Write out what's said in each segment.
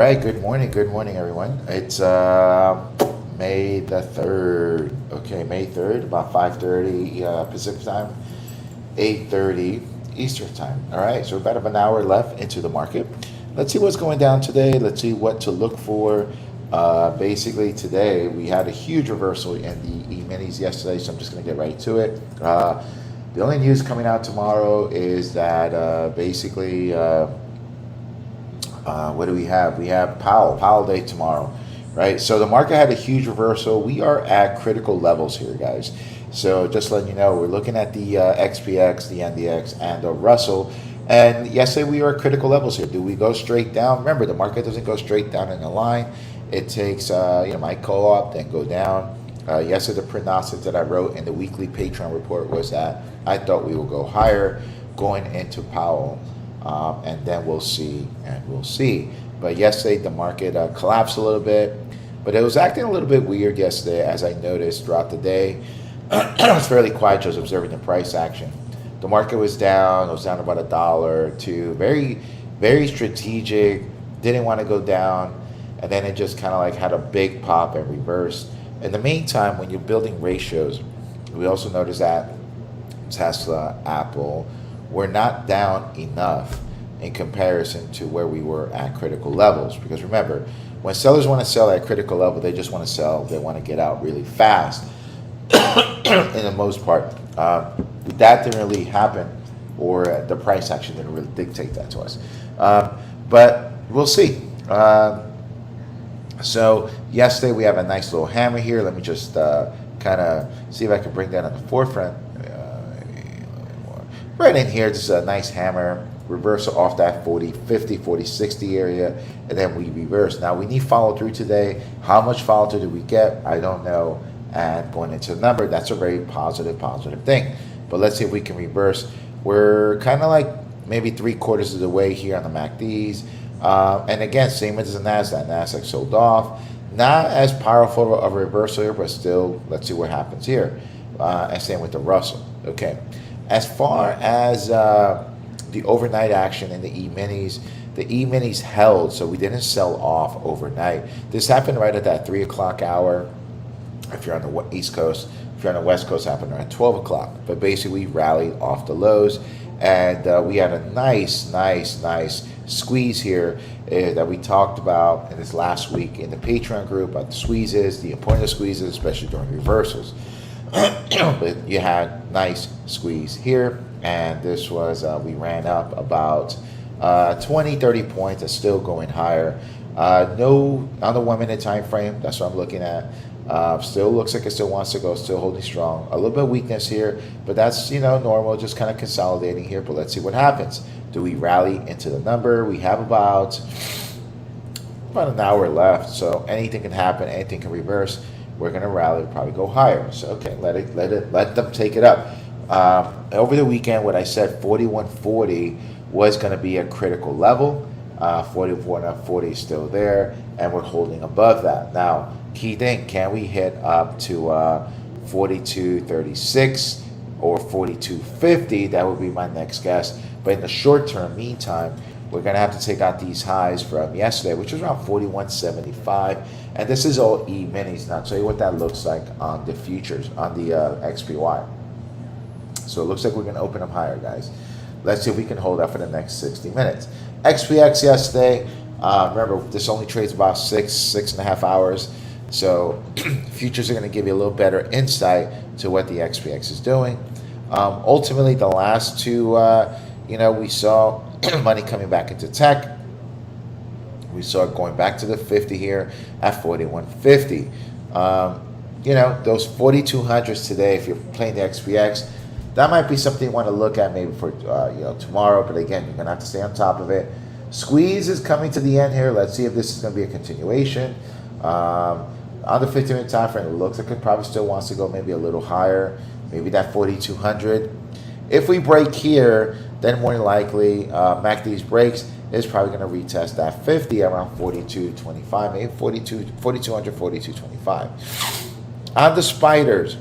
right, good morning, everyone. It's May the 3rd. Okay, May 3rd, about 5:30 Pacific time, 8:30 Eastern time. All right, so about an hour left into the market. Let's see what's going down today. Let's see what to look for. Basically, today we had a huge reversal in the E-minis yesterday, so I'm just going to get right to it. The only news coming out tomorrow is that basically. What do we have? We have Powell Day tomorrow, right? So the market had a huge reversal. We are at critical levels here, guys. So just letting you know, we're looking at the XPX, the NDX, and the Russell. And yesterday we are at critical levels here. Do we go straight down? Remember, the market doesn't go straight down in a line. It takes, might go up, then go down. Yesterday, the prognosis that I wrote in the weekly Patreon report was that I thought we will go higher going into Powell. And then we'll see. But yesterday the market collapsed a little bit, but it was acting a little bit weird yesterday, as I noticed throughout the day. It was fairly quiet, just observing the price action. The market was down. It was down about $1 or $2. Very, very strategic. Didn't want to go down, and then it just kind of like had a big pop and reversed. In the meantime, when you're building ratios, we also noticed that Tesla, Apple, we're not down enough in comparison to where we were at critical levels. Because remember, when sellers want to sell at critical level, they just want to sell. They want to get out really fast. In the most part, that didn't really happen, or the price action didn't really dictate that to us. But we'll see. So yesterday we have a nice little hammer here. Let me just kind of see if I can bring that on the forefront. Right in here, this is a nice hammer, reversal off that 40, 50, 40, 60 area, and then we reverse. Now, we need follow through today. How much follow through do we get? I don't know. And going into the number, that's a very positive thing. But let's see if we can reverse. We're kind of like maybe 3/4 of the way here on the MACDs. And again, same as the NASDAQ. NASDAQ sold off. Not as powerful of a reversal here, but still, let's see what happens here. And same with the Russell. Okay. As far as the overnight action in the E-minis held, so we didn't sell off overnight. This happened right at that 3 o'clock hour. If you're on the East Coast, if you're on the West Coast, it happened around 12 o'clock. But basically, we rallied off the lows, and we had a nice squeeze here that we talked about in this last week in the Patreon group about the squeezes, the importance of squeezes, especially during reversals. But you had nice squeeze here, and this was we ran up about 20-30 points. It's still going higher. No on the 1 minute time frame, that's what I'm looking at. Still looks like it still wants to go, still holding strong. A little bit of weakness here, but that's normal, just kind of consolidating here. But let's see what happens. Do we rally into the number? We have about an hour left, so anything can happen, anything can reverse. We're going to rally, probably go higher. So okay, let them take it up. Over the weekend, what I said, 4140 was going to be a critical level. 4140 is still there, and we're holding above that. Now, key thing, can we hit up to 4236 or 4250? That would be my next guess. But in the short term, meantime, we're going to have to take out these highs from yesterday, which was around 4175. And this is all E-minis. Now, I'll tell you what that looks like on the futures, on the XPY. So it looks like we're going to open them higher, guys. Let's see if we can hold that for the next 60 minutes. XPX yesterday, remember, this only trades about 6.5 hours. So futures are going to give you a little better insight to what the XPX is doing. Ultimately, the last two, we saw money coming back into tech. We saw it going back to the 50 here at 4150. Those 4200s today, if you're playing the XPX, that might be something you want to look at maybe for tomorrow. But again, you're going to have to stay on top of it. Squeeze is coming to the end here. Let's see if this is going to be a continuation. On the 15-minute time frame, it looks like it probably still wants to go maybe a little higher, maybe that 4200. If we break here, then more than likely, MACD's breaks is probably going to retest that 50 around 4225, maybe 4200, 4225. On the spiders,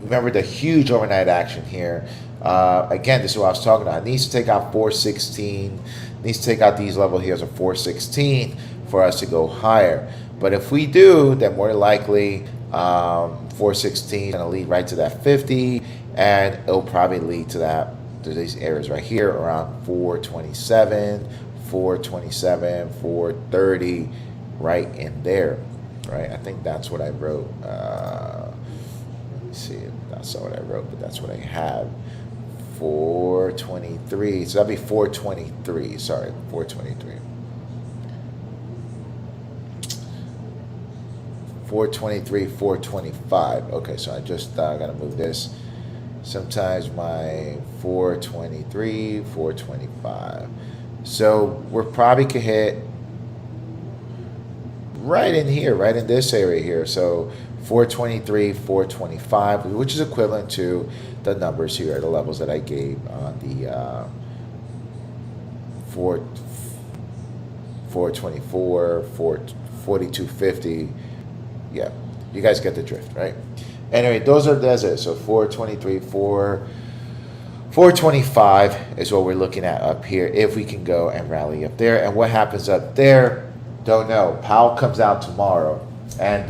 remember the huge overnight action here. Again, this is what I was talking about. It needs to take out 416, needs to take out these levels here as a 416 for us to go higher. But if we do, then more likely 416 is going to lead right to that 50, and it'll probably lead to these areas right here around 427, 430, right in there, right? I think that's what I wrote. Let me see, that's not what I wrote, but that's what I have. 423, so that'd be 423, sorry, 423. 423, 425. Okay, so I just gotta move this. Sometimes my 423, 425. So we're probably could hit right in here, right in this area here. So 423, 425, which is equivalent to the numbers here, the levels that I gave on the 424, 4250. Yeah, you guys get the drift, right? Anyway, those are deserts. So 423, 425 is what we're looking at up here. If we can go and rally up there, and what happens up there, don't know. Powell comes out tomorrow, and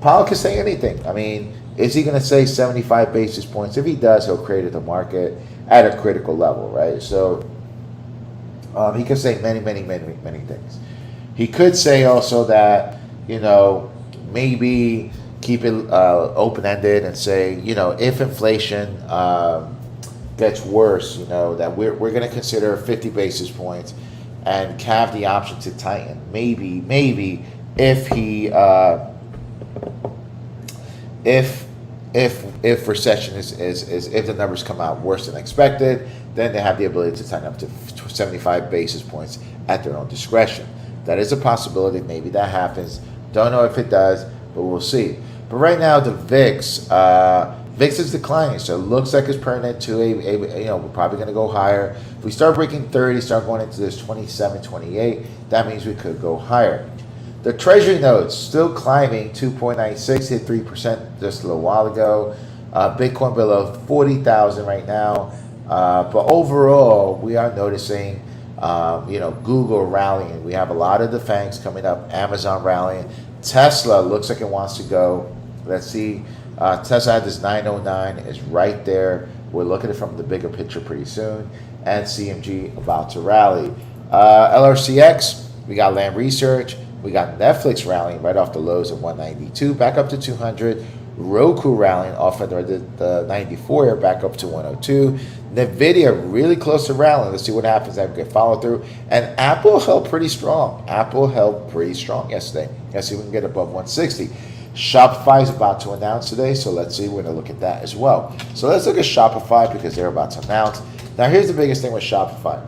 Powell can say anything. I mean, is he going to say 75 basis points? If he does, he'll create the market at a critical level, right? So he could say many things. He could say also that, you know, maybe keep it open-ended and say, you know, if inflation gets worse, you know, that we're going to consider 50 basis points and have the option to tighten. Maybe if he if recession is if the numbers come out worse than expected, then they have the ability to tighten up to 75 basis points at their own discretion. That is a possibility. Maybe that happens. Don't know if it does, but we'll see. But right now, the VIX is declining, so it looks like it's pertinent to a you know, we're probably going to go higher. If we start breaking 30, start going into this 27, 28, that means we could go higher. The Treasury notes still climbing, 2.96, hit 3% just a little while ago. Bitcoin below 40,000 right now. But overall, we are noticing, you know, Google rallying. We have a lot of the FANGs coming up. Amazon rallying. Tesla looks like it wants to go. Let's see. Tesla had this 909 is right there. We're looking at it from the bigger picture pretty soon. And CMG about to rally. LRCX, we got Lam Research. We got Netflix rallying right off the lows of 192, back up to 200. Roku rallying off of the 94, back up to 102. Nvidia really close to rallying. Let's see what happens after we get follow through. And Apple held pretty strong. Yesterday. Let's see if we can get above 160. Shopify is about to announce today, so let's see. We're going to look at that as well. So let's look at Shopify because they're about to announce. Now, here's the biggest thing with Shopify.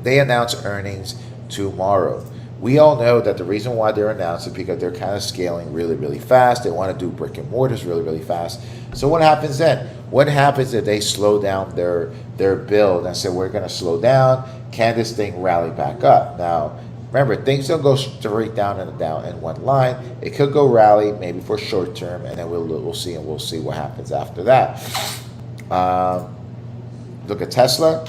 They announce earnings tomorrow. We all know that the reason why they're announcing is because they're kind of scaling really fast. They want to do brick and mortars really fast. So what happens then? What happens if they slow down their build and say, we're going to slow down? Can this thing rally back up? Now, remember, things don't go straight down in one line. It could go rally maybe for short term, and then we'll see what happens after that. Look at Tesla.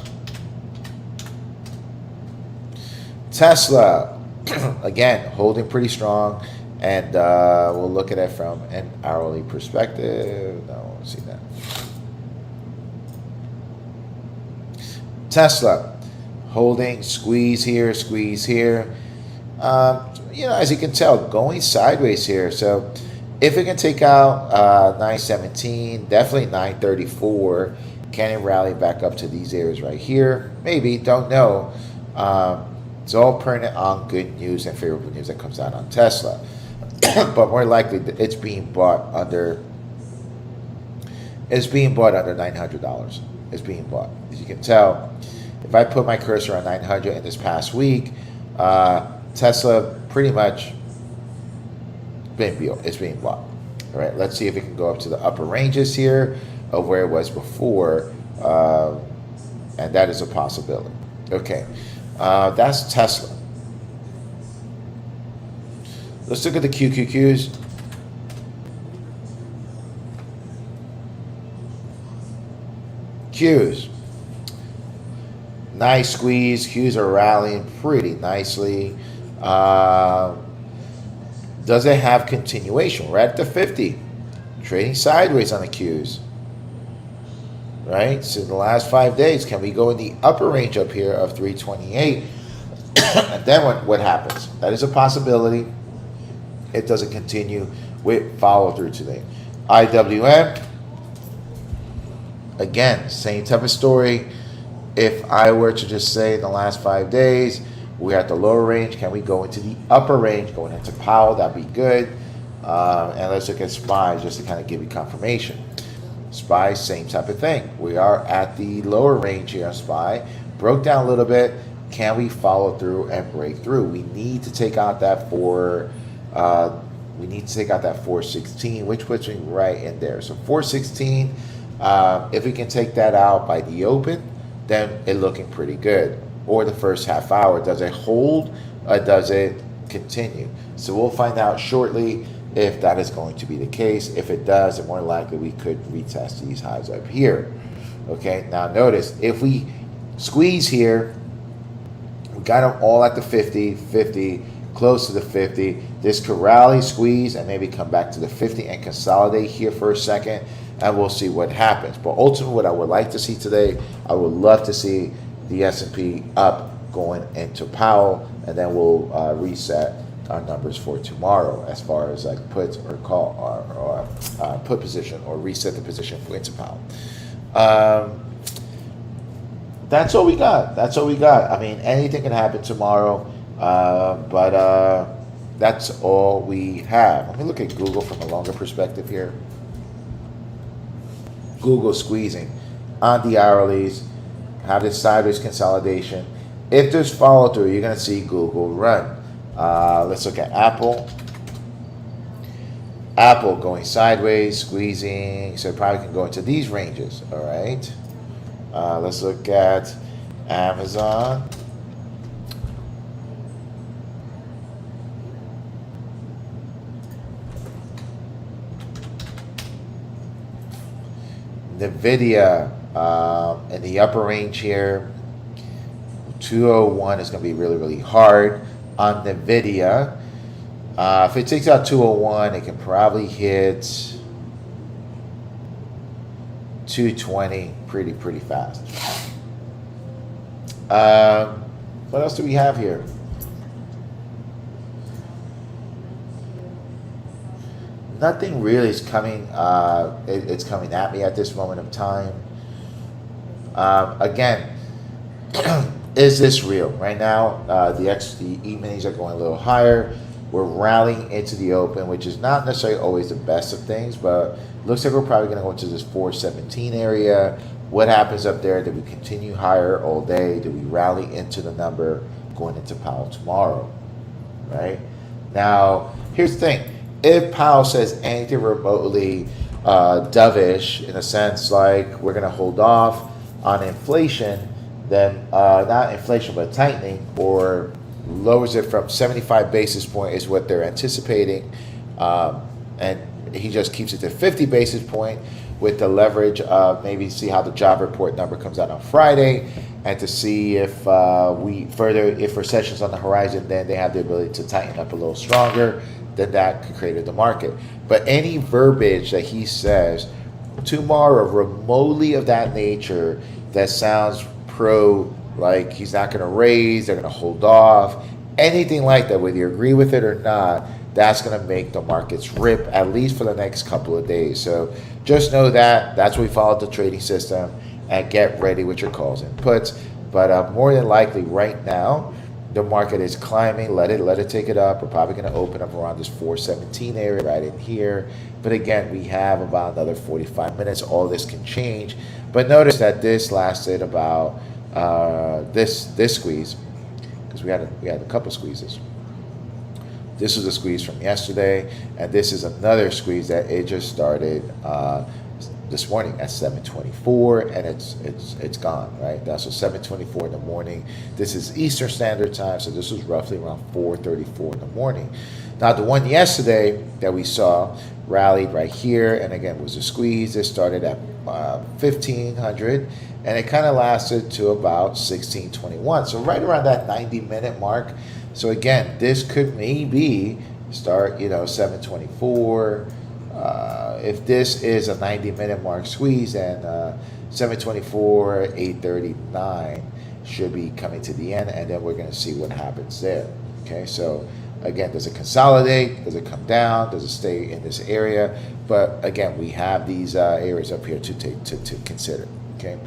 Again, holding pretty strong, and we'll look at it from an hourly perspective. No, I want to see that. Tesla, holding, squeeze here. You know, as you can tell, going sideways here. So if it can take out 917, definitely 934, can it rally back up to these areas right here? Maybe, don't know. It's all pertinent on good news and favorable news that comes out on Tesla. But more likely, it's being bought under $900. It's being bought. As you can tell, if I put my cursor on 900 in this past week, Tesla pretty much it's being bought. All right, let's see if it can go up to the upper ranges here of where it was before, and that is a possibility. Okay. That's Tesla. Let's look at the QQQs. Qs. Nice squeeze. Qs are rallying pretty nicely. Does it have continuation? We're at the 50. Trading sideways on the Qs. Right? So the last 5 days, can we go in the upper range up here of 328? And then what happens? That is a possibility. It doesn't continue with follow through today. IWM, again, same type of story. If I were to just say in the last 5 days, we're at the lower range, can we go into the upper range going into Powell? That'd be good. And let's look at SPY just to kind of give you confirmation. SPY, same type of thing. We are at the lower range here on SPY. Broke down a little bit. Can we follow through and break through? We need to take out that 416, which puts me right in there. So 416, if we can take that out by the open, then it's looking pretty good. Or the first half hour, does it hold or does it continue? So we'll find out shortly if that is going to be the case. If it does, then more likely we could retest these highs up here. Okay, now notice, if we squeeze here, we got them all at the 50, 50, close to the 50. This could rally, squeeze, and maybe come back to the 50 and consolidate here for a second, and we'll see what happens. But ultimately, what I would like to see today, I would love to see the S&P up going into Powell, and then we'll reset our numbers for tomorrow as far as like puts or call or put position or reset the position for into Powell. That's all we got. That's all we got. I mean, anything can happen tomorrow, but that's all we have. Let me look at Google from a longer perspective here. Google squeezing on the hourlies, have this sideways consolidation. If there's follow through, you're going to see Google run. Let's look at Apple. Apple going sideways, squeezing, so it probably can go into these ranges. All right. Let's look at Amazon. NVIDIA in the upper range here. 201 is going to be really, really hard on NVIDIA. If it takes out 201, it can probably hit 220 pretty fast. What else do we have here? Nothing really is coming. It's coming at me at this moment of time. Again, is this real? Right now, the E-minis are going a little higher. We're rallying into the open, which is not necessarily always the best of things, but looks like we're probably going to go into this 417 area. What happens up there? Do we continue higher all day? Do we rally into the number going into Powell tomorrow? Right? Now, here's the thing. If Powell says anything remotely dovish, in a sense like we're going to hold off on inflation, then not inflation but tightening, or lowers it from 75 basis point is what they're anticipating, and he just keeps it to 50 basis point with the leverage of maybe see how the job report number comes out on Friday, and to see if if recession's on the horizon, then they have the ability to tighten up a little stronger. Then that could create the market. But any verbiage that he says tomorrow remotely of that nature that sounds like he's not going to raise, they're going to hold off, anything like that, whether you agree with it or not, that's going to make the markets rip, at least for the next couple of days. So just know that's what we follow the trading system, and get ready with your calls and puts. But more than likely right now, the market is climbing. Let it take it up. We're probably going to open up around this 417 area right in here. But again, we have about another 45 minutes. All this can change. But notice that this lasted about this squeeze, because we had a couple squeezes. This was a squeeze from yesterday, and this is another squeeze that it just started this morning at 7:24, and it's gone, right? That's so 7:24 in the morning. This is Eastern Standard Time, so this was roughly around 4:34 in the morning. Now, the one yesterday that we saw rallied right here, and again was a squeeze. This started at 1500, and it kind of lasted to about 1621. So right around that 90-minute mark. So again, this could maybe start, 724. If this is a 90-minute mark squeeze, then 724, 839 should be coming to the end, and then we're going to see what happens there. Okay, so again, does it consolidate? Does it come down? Does it stay in this area? But again, we have these areas up here to consider. Okay,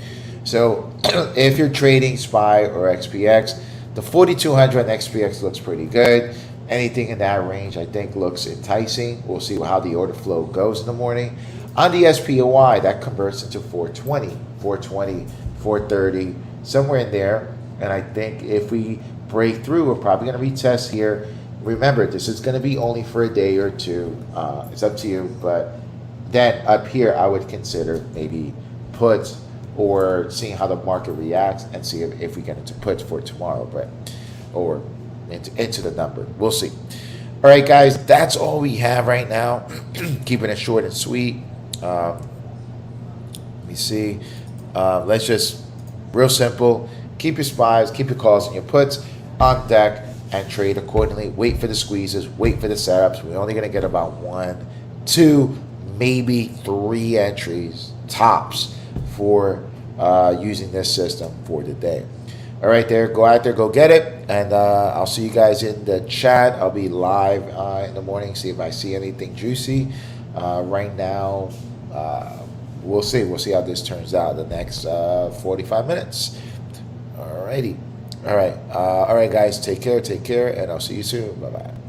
so if you're trading SPY or XPX, the 4200 and XPX looks pretty good. Anything in that range, I think, looks enticing. We'll see how the order flow goes in the morning. On the SPY, that converts into 420, 430, somewhere in there. And I think if we break through, we're probably going to retest here. Remember, this is going to be only for a day or two. It's up to you. But then up here, I would consider maybe puts or seeing how the market reacts and see if we get into puts for tomorrow, or into the number. We'll see. All right, guys, that's all we have right now. Keeping it short and sweet. Let me see. Let's just, real simple, keep your SPYs, keep your calls and your puts on deck and trade accordingly. Wait for the squeezes, wait for the setups. We're only going to get about 1, 2, maybe 3 entries tops for using this system for the day. All right, there, go out there, go get it, and I'll see you guys in the chat. I'll be live in the morning, see if I see anything juicy. Right now, we'll see how this turns out the next 45 minutes. All righty. All right, guys, take care, and I'll see you soon. Bye-bye.